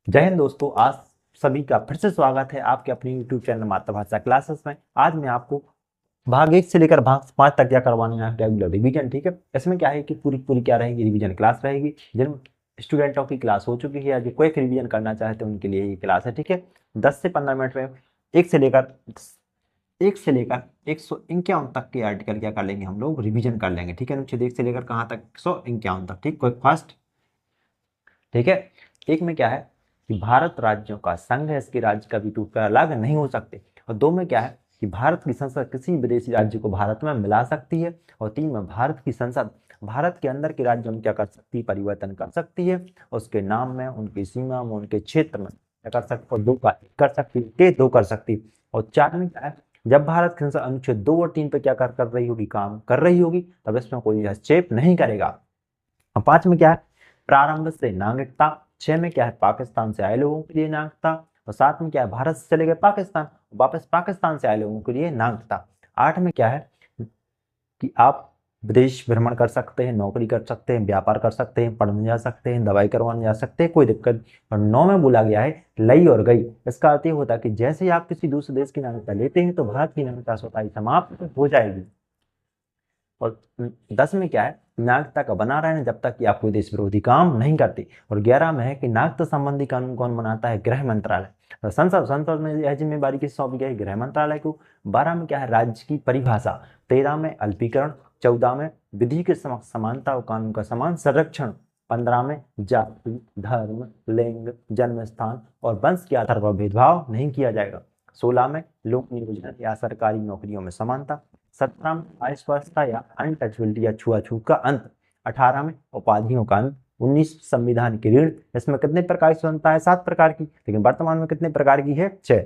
जय हिंद दोस्तों। आज सभी का फिर से स्वागत है आपके अपने YouTube चैनल मातृभाषा क्लासेस में। आज मैं आपको भाग 1 से लेकर भाग 5 तक क्या करवाने हैं, रेगुलर रिवीजन। ठीक है, इसमें क्या है कि पूरी पूरी क्या रहेगी, रिवीजन क्लास रहेगी। जिन स्टूडेंटों की क्लास हो चुकी है या जो कोई रिवीजन करना चाहते हैं उनके लिए ये क्लास है। ठीक है, 10 से 15 मिनट में एक से लेकर 151 तक के आर्टिकल क्या कर लेंगे, हम लोग रिवीजन कर लेंगे। ठीक है, अनुच्छेद 1 से लेकर कहाँ तक, 151 तक। ठीक, कोई फर्स्ट। ठीक है, एक में क्या है कि भारत राज्यों का संघ है, इसके राज्य कभी टूट कर अलग नहीं हो सकते। और 2 में क्या है कि भारत की संसद किसी विदेशी राज्य को भारत में मिला सकती है। और 3 में भारत की संसद भारत के अंदर के राज्यों में क्या कर सकती है, परिवर्तन कर सकती है। उसके नाम में, उनकी सीमा में, उनके क्षेत्र में क्या कर सकती है, 2 का 1 कर सकती है, 2 कर सकती है। और 4 में क्या है, जब भारत की संसद अनुच्छेद 2 और 3 पे क्या कर रही होगी, काम कर रही होगी, तब इसमें कोई हस्तक्षेप नहीं करेगा। और 5 में क्या है, प्रारंभ से नागरिकता। 6 में क्या है, पाकिस्तान से आए लोगों के लिए नागरिकता। और 7 में क्या है, भारत से चले गए पाकिस्तान, वापस पाकिस्तान से आए लोगों के लिए नागरिकता। 8 में क्या है कि आप विदेश भ्रमण कर सकते हैं, नौकरी कर सकते हैं, व्यापार कर सकते हैं, पढ़ने जा सकते हैं, दवाई करवाने जा सकते हैं, कोई दिक्कत नहीं। और 9 में बोला गया है लई और गई। इसका अर्थ ये होता है कि जैसे ही आप किसी दूसरे देश की नागरिकता लेते हैं तो भारत की नागरिकता स्वतः ही समाप्त हो जाएगी। और 10 में क्या है, नागरिकता का बना रहना जब तक कि आप कोई देश विरोधी काम नहीं करते। और 11 में है कि नागरिकता संबंधी कानून कौन बनाता है, गृह मंत्रालय। तो संसद में यह जिम्मेवारी किस सौंपी गई, गृह मंत्रालय को। 12 में क्या है, राज्य की परिभाषा। 13 में अल्पीकरण। 14 में विधि के समक्ष समानता और कानून का समान संरक्षण। 15 में जाति, धर्म, लिंग, जन्म स्थान और वंश के आधार पर भेदभाव नहीं किया जाएगा। 16 में लोक नियोजन या सरकारी नौकरियों में समानता। 17 में अस्पृश्यता या अनटचबिलिटी या छुआछूत का अंत। 18 में उपाधियों का अंत। 19 संविधान की रीढ़। इसमें कितने प्रकार की स्वतंत्रता है, 7 प्रकार की, लेकिन वर्तमान में कितने प्रकार की है, 6।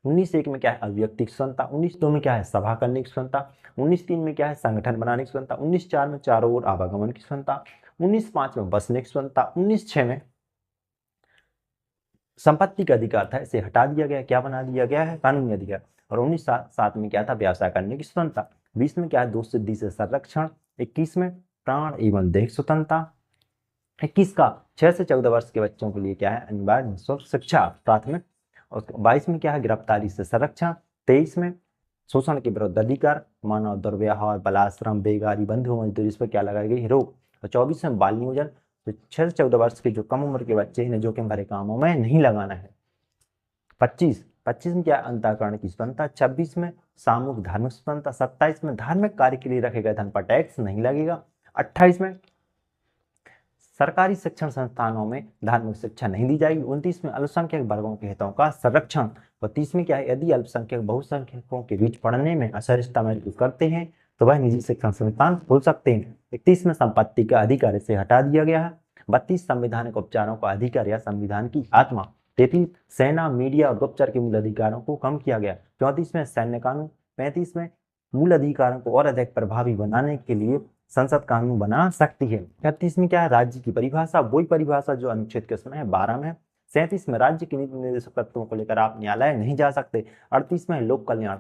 19 1 में क्या है, अभिव्यक्ति की स्वतंत्रता। 19 2 में क्या है, सभा करने की स्वतंत्रता। 19 3 में क्या है, संगठन बनाने की स्वतंत्रता। 19 4 में चारों ओर आवागमन की स्वतंत्रता। 19 5 में बसने की स्वतंत्रता। 19 6 में संपत्ति का अधिकार था, इसे हटा दिया गया, क्या बना दिया गया है, कानूनी अधिकार। और 19 7 में क्या था, व्यवसाय करने की स्वतंत्रता। 20 में क्या है, दोष सिद्धि से संरक्षण। 21 में प्राण एवं देह स्वतंत्रता। 21 का 6 से 14 वर्ष के बच्चों के लिए क्या है, अनिवार्य निःशुल्क शिक्षा प्राथमिक। और 22 में क्या है, गिरफ्तारी से संरक्षण। 23 में शोषण के विरुद्ध अधिकार, मानव दुर्व्यवहार, बलाश्रम, बेगारी, बंधु मजदूरी, इस पर क्या लगाई गई, रोक। और 24 में बाल नियोजन, तो 6 से 14 वर्ष के जो कम उम्र के बच्चे हैं जोखिम भरे कामों में नहीं लगाना है। 25 में क्या, अंतःकरण की स्वतंत्रता। 26 में सामूहिक धार्मिक स्वतंत्रता। 27 में धार्मिक कार्य के लिए रखे गए धन पर टैक्स नहीं लगेगा। 28 में सरकारी शिक्षण संस्थानों में धार्मिक शिक्षा नहीं दी जाएगी। 29 में अल्पसंख्यक वर्गों के हितों का संरक्षण। और 30 में क्या है, यदि अल्पसंख्यक बहुसंख्यकों के बीच पढ़ने में असहिष्णुता महसूस करते हैं तो वह निजी शिक्षण संस्थान खोल सकते हैं। 31 में संपत्ति का अधिकार इसे हटा दिया गया है। 32 संवैधानिक उपचारों का अधिकार या संविधान की आत्मा। 33 सेना, मीडिया और गुप्तचर के मूल अधिकारों को कम किया गया। 34 में सैन्य कानून। 35 में मूल अधिकारों को और अधिक प्रभावी बनाने के लिए संसद कानून बना सकती है। 36 में क्या है, राज्य की परिभाषा, वही परिभाषा जो अनुच्छेद किसमें है, 12 में। 37 में राज्य के नीति निर्देशक तत्वों को लेकर आप न्यायालय नहीं जा सकते। 38 में लोक कल्याण,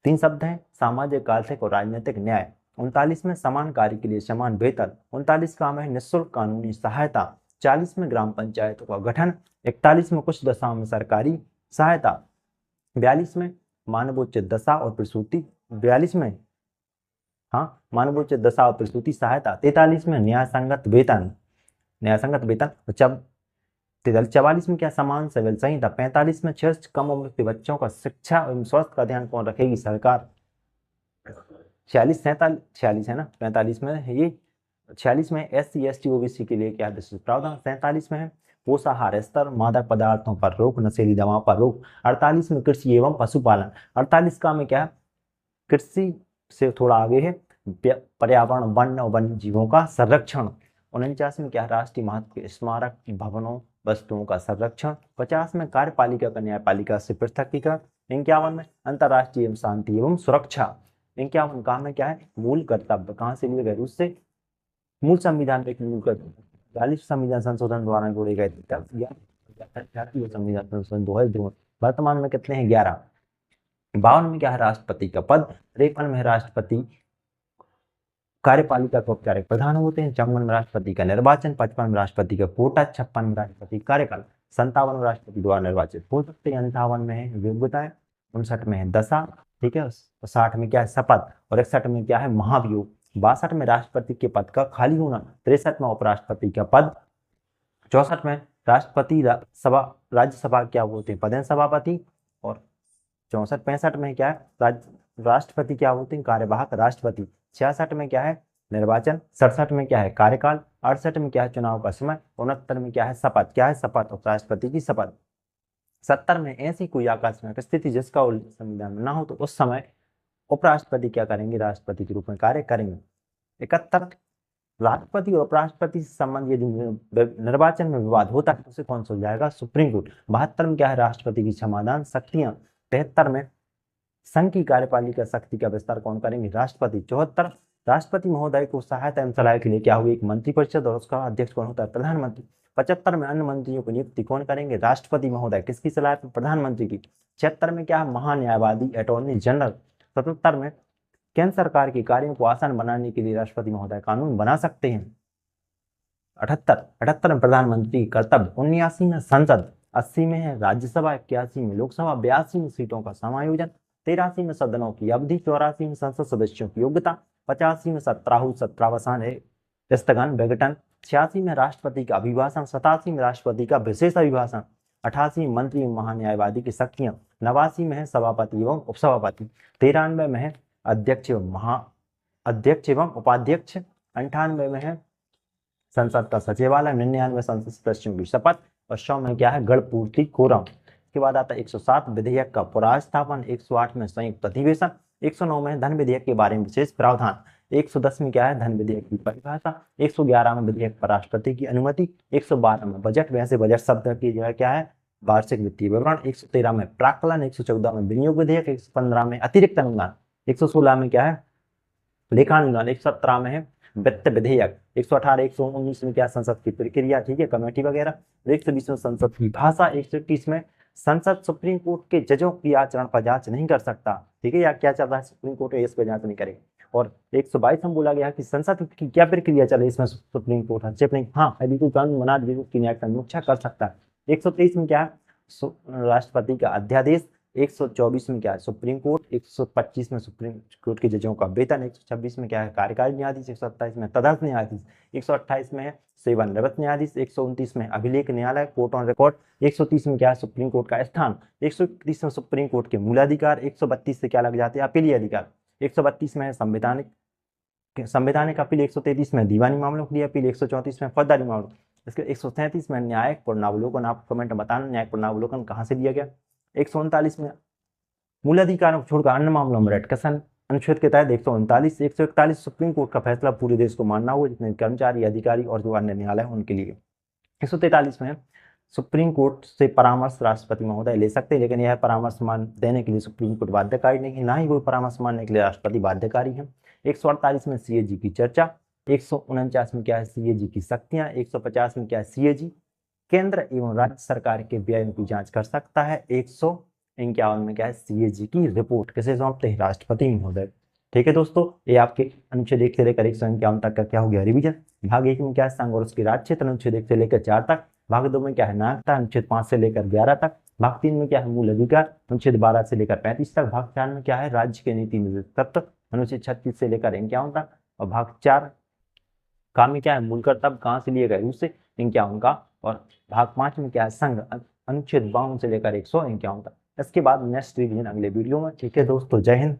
3 शब्द हैं, सामाजिक, आर्थिक और राजनीतिक न्याय। 39 में समान कार्य के लिए समान वेतन। 39 का है निःशुल्क कानूनी सहायता। 40 में ग्राम पंचायतों का गठन। 41 में कुछ दशाओं में सरकारी सहायता। 42 में मानवोचित दशा और प्रसूति। 42 में हाँ, मानवोचित दशा और प्रसूति सहायता। 43 में न्याय संगत वेतन, न्याय संगत वेतन। 44 में क्या, समान सिविल संहिता। 45 में 6 से कम उम्र के बच्चों का शिक्षा एवं स्वास्थ्य का ध्यान कौन रखेगी, सरकार। 46 है ना, 45 में है ये। 46 में SC ST OBC के लिए क्या विशेष प्रावधान। 47 में है पोषाहार स्तर, मादक पदार्थों पर रोक, नशीली दवाओं पर रोक। 48 में कृषि एवं पशुपालन। 48 का में क्या है, कृषि से थोड़ा आगे है पर्यावरण, वन्य और वन्य जीवों का संरक्षण। 49 में क्या है, राष्ट्रीय महत्व के स्मारक, भवनों, वस्तुओं का संरक्षण। 50 में कार्यपालिका का न्यायपालिका से पृथकीकरण। 51 में अंतर्राष्ट्रीय एवं शांति एवं सुरक्षा। 51 का में क्या है, मूल कर्तव्य, कहाँ से लिए गए, उससे मूल संविधान के मूल कर्तव्य 42 संविधान संशोधन द्वारा जोड़े गए संविधान संशोधन 2002। वर्तमान में कितने हैं, 11। 52 में क्या है, राष्ट्रपति का पद। 53 में राष्ट्रपति कार्यपालिका के औपचारिक प्रधान होते हैं। 54 में राष्ट्रपति का निर्वाचन, 55 में राष्ट्रपति का कोटा, 56 में राष्ट्रपति कार्यकाल, 57 में राष्ट्रपति द्वारा निर्वाचित हो सकते हैं, 58 में है योग्यताएं, 59 में है दशा, ठीक है, 60 में क्या है शपथ, और 61 में क्या है महाभियोग, 62 में राष्ट्रपति के पद का खाली होना, 63 में उपराष्ट्रपति का पद, 64 में राष्ट्रपति सभा राज्यसभा क्या बोलते हैं पदेन सभापति, और 64-65 में क्या है राष्ट्रपति क्या होते हैं कार्यवाहक राष्ट्रपति, 66 में क्या है निर्वाचन, 67 में क्या है कार्यकाल, 68 में क्या है चुनाव का समय, 69 में क्या है शपथ, क्या है शपथ उपराष्ट्रपति की शपथ, 70 में ऐसी कोई आकस्मिक स्थिति जिसका उल्लेख संविधान में ना हो तो उस समय उपराष्ट्रपति क्या करेंगे राष्ट्रपति के रूप में कार्य करेंगे। 71 राष्ट्रपति और उपराष्ट्रपति से संबंध यदि निर्वाचन में विवाद होता है तो उसे कौन सुलझाएगा सुप्रीम कोर्ट। 72 में क्या है राष्ट्रपति की क्षमादान शक्तियां, 73 में संघ की कार्यपालिका शक्ति का विस्तार कौन करेंगे राष्ट्रपति। 74 राष्ट्रपति महोदय को सहायता एवं सलाह के लिए क्या होगी एक मंत्रिपरिषद और उसका अध्यक्ष कौन होता है प्रधानमंत्री। 75 में अन्य मंत्रियों की नियुक्ति कौन करेंगे राष्ट्रपति महोदय, किसकी सलाह पर प्रधानमंत्री की। 76 में क्या है महान्यायवादी अटॉर्नी जनरल। 77 में केंद्र सरकार के कार्यों को आसान बनाने के लिए राष्ट्रपति महोदय कानून बना सकते हैं। 78 में प्रधानमंत्री कर्तव्य। 79 में संसद, 80 में है राज्यसभा, 81 में लोकसभा, 82 में सीटों का समायोजन, 83 में सदनों की अवधि, 84 में संसद सदस्यों की योग्यता, 85 में सत्रावसान है स्थगन विघटन, 86 में राष्ट्रपति का अभिभाषण, 87 में राष्ट्रपति का विशेष अभिभाषण, 88 में मंत्री महान्यायवादी की शक्तियां, 89 में है सभापति एवं उपसभापति, 93 में है अध्यक्ष एवं उपाध्यक्ष, 98 में है संसद का सचिवालय, 99 में संसद सदस्यों की शपथ, और 100 में क्या है गणपूर्ति कोरम। इसके बाद आता है 107 विधेयक का पुनर्स्थापन, 108 में संयुक्त अधिवेशन, 109 में धन विधेयक के बारे में विशेष प्रावधान, 110 में क्या है धन विधेयक की परिभाषा, 111 में विधेयक पर राष्ट्रपति की अनुमति, 112 में बजट, वैसे बजट शब्द की जगह क्या है वार्षिक वित्तीय विवरण, 113 में प्राक्कलन, 114 में विनियोग विधेयक, 115 में अतिरिक्त अनुदान, 116 में क्या है लेखानुदान, 117 में है वित्त विधेयक, 118 119 में क्या संसद की प्रक्रिया, ठीक है कमेटी वगैरह, 120 में संसद की भाषा, 121 में संसद सुप्रीम कोर्ट के जजों की आचरण पर जांच नहीं कर सकता, ठीक है, या क्या चल रहा है सुप्रीम कोर्ट इस पर जांच नहीं करेगा। और 122 में बोला गया कि संसद की क्या प्रक्रिया चले इसमें सुप्रीम कोर्ट हस्तक्षेप नहीं, हाँ यदि कोई कानून बना दे उसकी न्यायिक समीक्षा कर सकता है। 123 में क्या है राष्ट्रपति का अध्यादेश, 124 में क्या है सुप्रीम कोर्ट, 125 में सुप्रीम कोर्ट के जजों का वेतन, 126 में क्या है कार्यकारी न्यायाधीश, 127 में तदर्थ न्यायाधीश, 128 में है सेवानिवृत्त न्यायाधीश, 129 में अभिलेख न्यायालय कोर्ट ऑन रिकॉर्ड, 130 में क्या है सुप्रीम कोर्ट का स्थान, 131 में सुप्रीम कोर्ट के मूलाधिकार, 132 से क्या लग जाते हैं अपीलीय अधिकार, 132 में है संवैधानिक अपील, 133 में दीवानी मामलों के लिए अपील, 134 में फौजदारी मामलों, इसके 137 में न्यायिक पुनरावलोकन। आप कमेंट बताना न्यायिक पुनरावलोकन कहाँ से दिया गया। 139 में मूलाधिकारों को छोड़कर अन्य मामलों में रेटकसन अनुच्छेद के तहत 139 141 सुप्रीम कोर्ट का फैसला पूरे देश को मानना होगा, जितने कर्मचारी अधिकारी और जो अन्य न्यायालय उनके लिए। 143 में सुप्रीम कोर्ट से परामर्श राष्ट्रपति महोदय ले सकते हैं, लेकिन यह परामर्श देने के लिए सुप्रीम कोर्ट बाध्यकारी नहीं है, ना ही कोई परामर्श मानने के लिए राष्ट्रपति बाध्यकारी है। 148 में सीएजी की चर्चा, 149 में क्या है सीएजी की शक्तियां, 150 में क्या है सीएजी केंद्र एवं राज्य सरकार के व्यय की जांच कर सकता है, 151 में क्या है सीएजी की रिपोर्ट किसे सौंपते हैं राष्ट्रपति महोदय। ठीक है दोस्तों, ये आपके अनुच्छेद 1 से लेकर 151 तक का क्या हो गया रिवीजन। भाग 1 में क्या है संघ और उसके राज्य क्षेत्र अनुच्छेद 1 से लेकर 4 तक, भाग 2 में क्या है नागरिकता अनुच्छेद 5 से लेकर 11 तक, भाग 3 में क्या है मूल अधिकार अनुच्छेद 12 से लेकर 35 तक, भाग 4 में क्या है राज्य के नीति निर्देशक तत्व अनुच्छेद 36 से लेकर 51 तक, और भाग 4 का में क्या है मूल कर्तव्य कहाँ से लिए गए रूस से 51 का, और भाग 5 में क्या है संघ अनुच्छेद 52 से लेकर 151 तक। इसके बाद नेक्स्ट रिवीजन अगले वीडियो में। ठीक है दोस्तों, जय हिंद।